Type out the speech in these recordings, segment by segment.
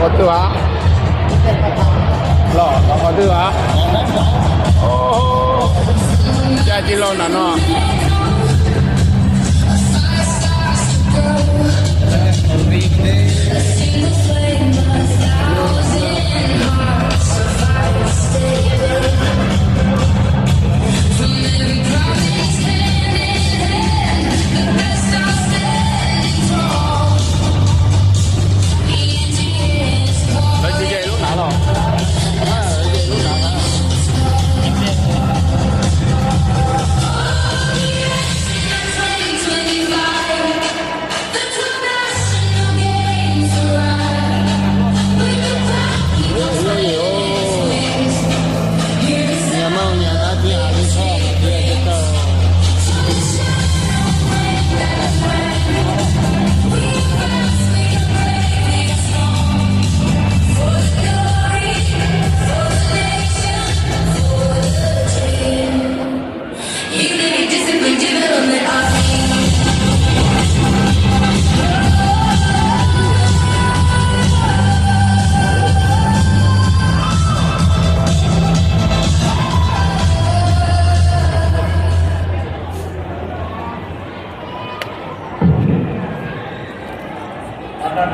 có tư á lọ nó có tư á ô cha chỉ lâu nào nó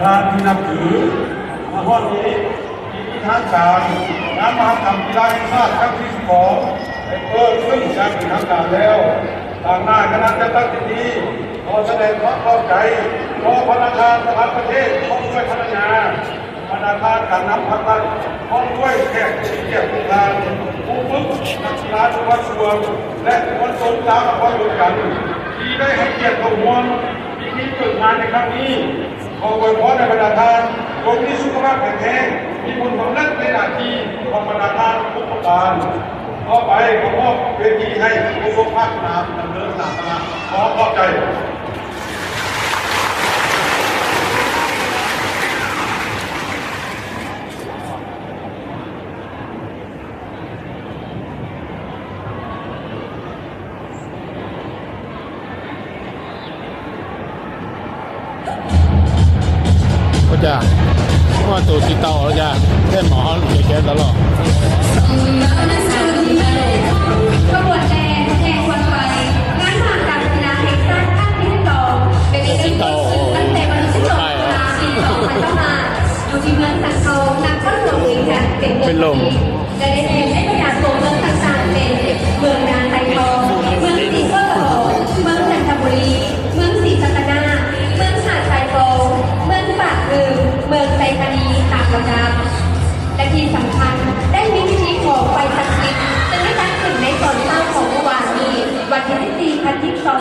ทานที่นับถือมาห้องนี้มีทางการงานมหกรรมกีฬาแห่งชาติครั้งที่12ได้เปิดขึ้นอย่างเป็นทางการแล้วทางหน้าคณะจัดตั้งที่ขอแสดงความเข้าใจขอพนักงานสภาประเทศพร้อมด้วยพนักงานธนาคารการนำพักนั้นพร้อมด้วยแขกผู้เกียรติผู้ทานผู้ฝึกนักกีฬาทุกวัดส่วนและคนสนใจกับความร่วมกันที่ได้ให้เกียรติของมวลพิธีเปิดงานในครั้งนี้ขออวยพรในบรรดาท่านจงมีสุขภาพแข็งแรงมีบุญสำเร็จในหน้าที่ของบรรดาท่านทุกประการต่อไปขอมอบเวทีให้ผู้ทรงภาคนามดำเนินศาสนาขอขอบใจจ้าว่าตัวที่เตาแล้วจ้าแค่หมอแค่ตลอดขบวนแห่ควันไฟงานมหกรรมกีฬาแห่งชาติครั้งที่12เป็นการจัดตั้งแต่วันที่12 ตุลาคม 2565อยู่ที่เมืองสันทองนำเข้าสู่เวียงจันทร์เป็นลมและได้แทนให้ประกาศตัวเมืองต่างๆเป็นเมืองนางไทยทองเมืองศรีโคตรเมืองจันทบุรีเมืองศรีสัตนาเมืองหาดทรายโฟเมืองปากคือเมืองไซคานีตามลำดับและที่สำคัญได้มีพิธีขอไฟศักดิ์สิทธิ์ซึ่งได้จัดขึ้นในตอนเช้าของเมื่อวานนี้วันที่4 ธันวาคม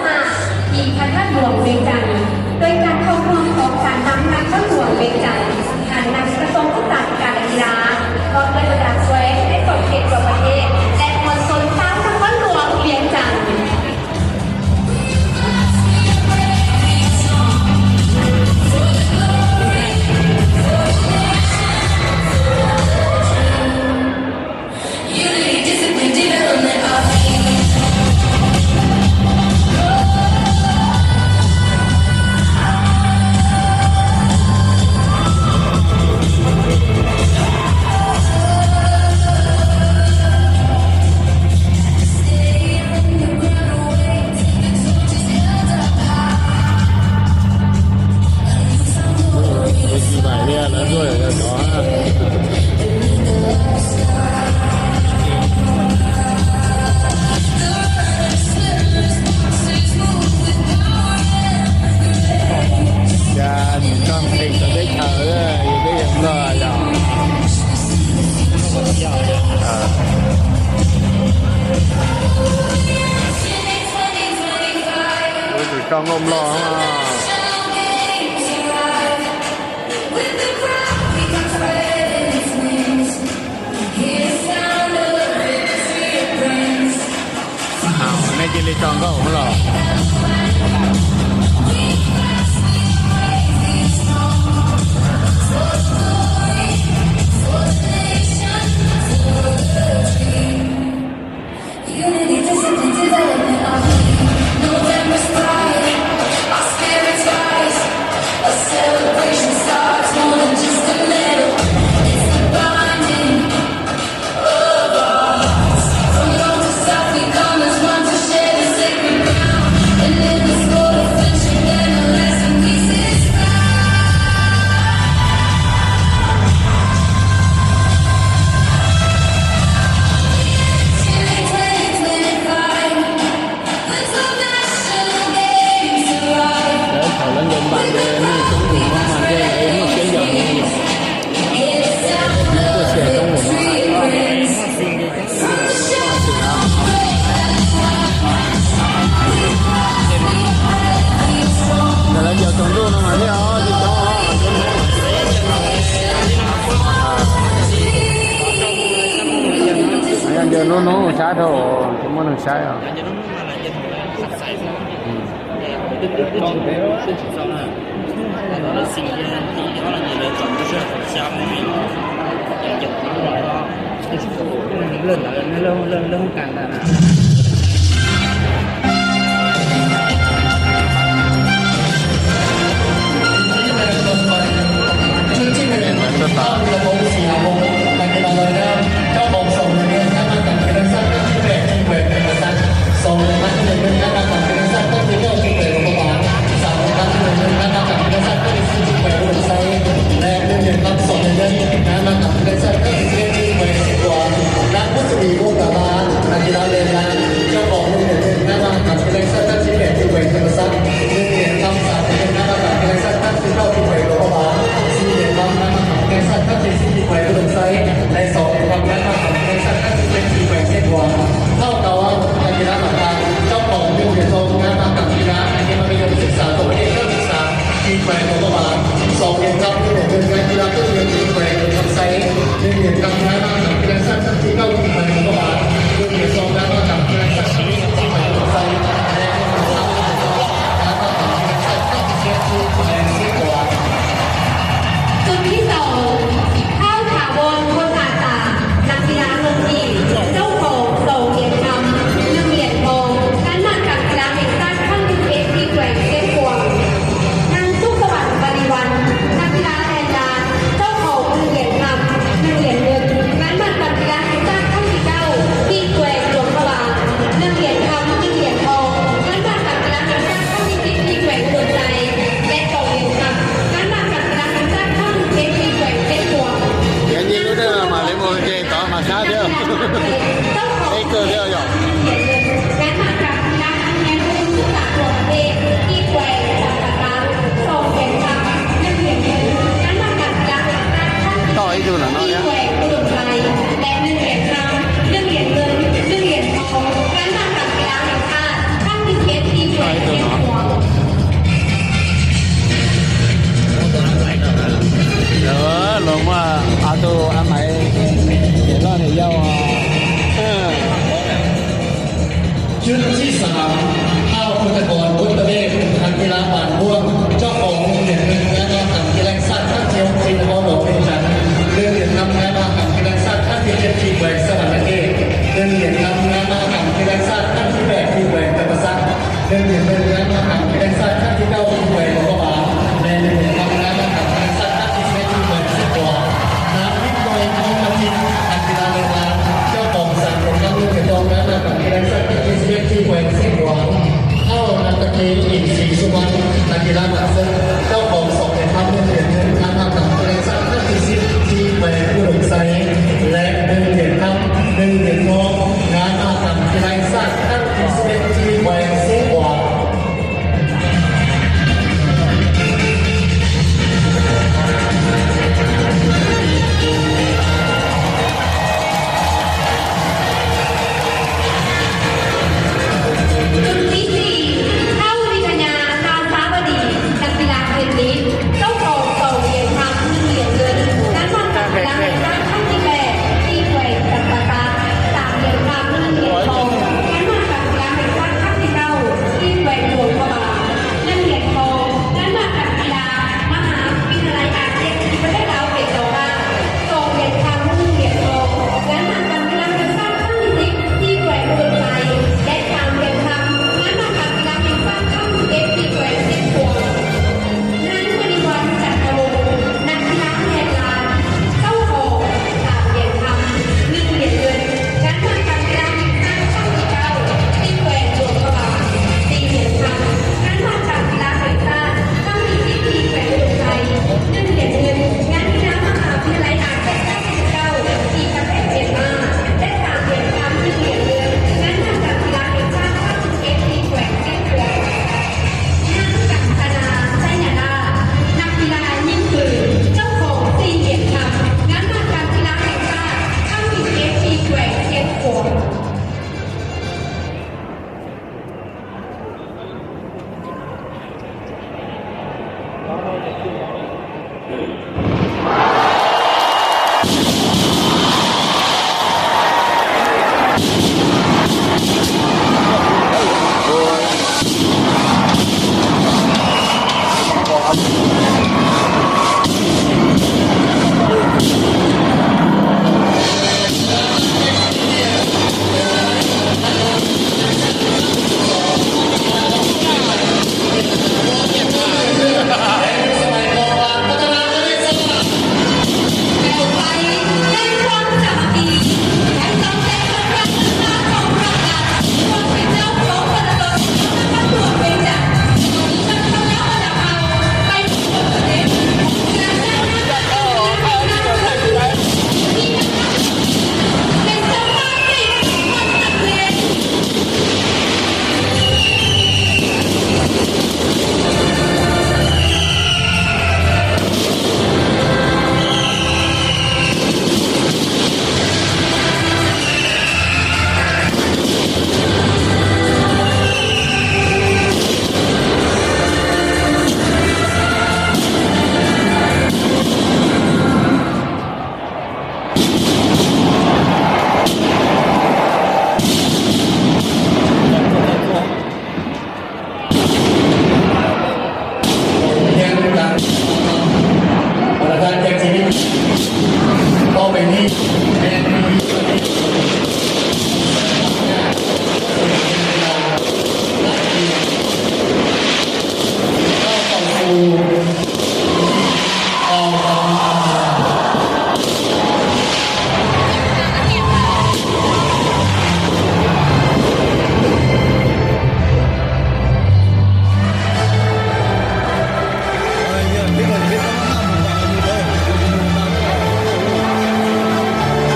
2565ที่พระธาตุหลวงเวียงจันทร์โดยการเข้าร่วมของการนำนักเข้าหลวงเวียงจันทร์การนำกระทรวงการกีฬาพร้อมด้วยบรรดาสวยได้ส่งเกียรติทั่วประเทศและมวลชนตามพระธาตุหลวงเวียงจันทร์ก็งมรอในกิริจองก็ผมรอ ช้าโถจะมั่วหนึ่งใช้เหรอ 人家能慢慢也很晒噻，装备是挺少的，那个新鲜地条了，你的装不是很香的味道，有味道，就是冷干的。จะตา จุดที่สองข้าวถาวรคนอาสานักกีฬาลงทีมเจ้าของส่งเหรียญทำ1 เหรียญทองการมาจากกีฬาแห่งชาติขั้นที่เอฟซีแกว่งเส้นพวงนางสุขสวัสดิ์บริวันนักกีฬาแทนดานเจ้าของ1 เหรียญทำ1 เหรียญเงินการมาจากกีฬาแห่งชาติขั้นที่9ที่แกว่งหลวงพระบาง1 เหรียญทำ1 เหรียญทองการมาจากกีฬาแห่งชาติขั้นที่10ที่แกว่งหัวใจและ2 เหรียญทำการมาจากกีฬาแห่งชาติขั้นที่11ที่แกว่งเส้นพวง Vậy như lúc đó mà lấy một cái tỏ mà sao chứ? Cái cơ theo rồi. และมาจากกีฬาแข่งขันทุกจากทั่วประเทศที่แกว่งจากตารางส่งเหรียญทำ1 เหรียญเงินและมาจากกีฬาแข่งขันขั้นที่ Tỏ ý dù là nó ที่ nhá. แกว่งอุดมไทยและ1 เหรียญทำ1 เหรียญเงิน1 เหรียญทองและมาจากกีฬาแห่งชาติขั้นที่11ที่แกว่งเส้นหัว Nữa luôn mà auto ăn mày để lo thì dâu à. ชุดที่3ข้าวพุทธกรพุทธเวชนักกีฬาบานพ่วงเจ้าของเหรียญเงินและนำกีฬาสัตว์ท่านเทียวชินฮอลล์เป็นฉันเรื่องเหรียญนำและนำกีฬาสัตว์ท่านที่7ที่แหวนสวรรค์เกตเรื่องเหรียญนำและนำกีฬาสัตว์ท่านที่8ที่แหวนตะประสักเรื่องเหรียญเงินและนำกีฬาสัตว์ท่านที่9ที่แหวนหลวงพ่อบางและเหรียญนำและนำกีฬาสัตว์ท่านที่11ที่แหวนสิบกว่าน้ำวิทย์โดยทองคำทิพย์นักกีฬาเรือเจ้าของสามคนทั้งเรือจองและนำกีฬาสัตว์ที่11ที่แหวนสิบกว่าเข้านักกีฬาอินทรีสุวรรณนักกีฬาบัตรเส้นเจ้าของ2 เหรียญทอง1 เหรียญเงินการนำกีฬาสัตว์ท่านที่10ที่แหวนผู้หลงไซและ1 เหรียญทอง1 เหรียญทองงานอาหารกีฬาสัตว์ท่านที่11ที่แหวนสิบกว่าจุดที่4เข้าวิทยาทางฟ้าวดีนักกีฬาเทนนิสเจ้าของส่งเหรียญทำ1 เหรียญเงินและมาจากกีฬาแห่งชาติขั้นที่8ที่แกว่งจักรพรรดิ3 เหรียญทำ1 เหรียญทองและมาจากกีฬาแห่งชาติขั้นที่9ที่แกว่งหลวงพระบาง1 เหรียญทองและมาจากกีฬามหาวิทยาลัยอาเซียนที่ประเทศลาวเป็นเจ้าภาพส่งเหรียญทำ1 เหรียญทองและมาจากกีฬาแห่งชาติขั้นที่10ที่แกว่งอุดมไทยและ3 เหรียญทำและมาจากกีฬาแห่งชาติขั้นที่11ที่แกว่งเส้นพวงนั้นบริวารจักรวงศ์นักกีฬาแทนลานเจ้าของ3 เหรียญทำ1 เหรียญเงินและมาจากกีฬาแห่งชาติขั้นที่9ที่แกว่งหลวงพระบาง4 เหรียญทำและมาจากกีฬาแห่งชาติขั้นที่10ที่แกว่งอุดมไทย1 เหรียญเงินงานกีฬามหาวิทยาลัยอาเซียนขั้นที่9ที่ประเทศเมียนมาและ3 เหรียญทำ1 เหรียญเงินและมาจากกีฬาแห่งชาติขั้นที่11ที่แกว่งเส้นพวง นางกัญจนาไสยนานักกีฬายิงปืนเจ้าของ4 เหรียญทำงานมาจากกีฬาแห่งชาติขั้นที่11ที่แกว่งเส้นพวง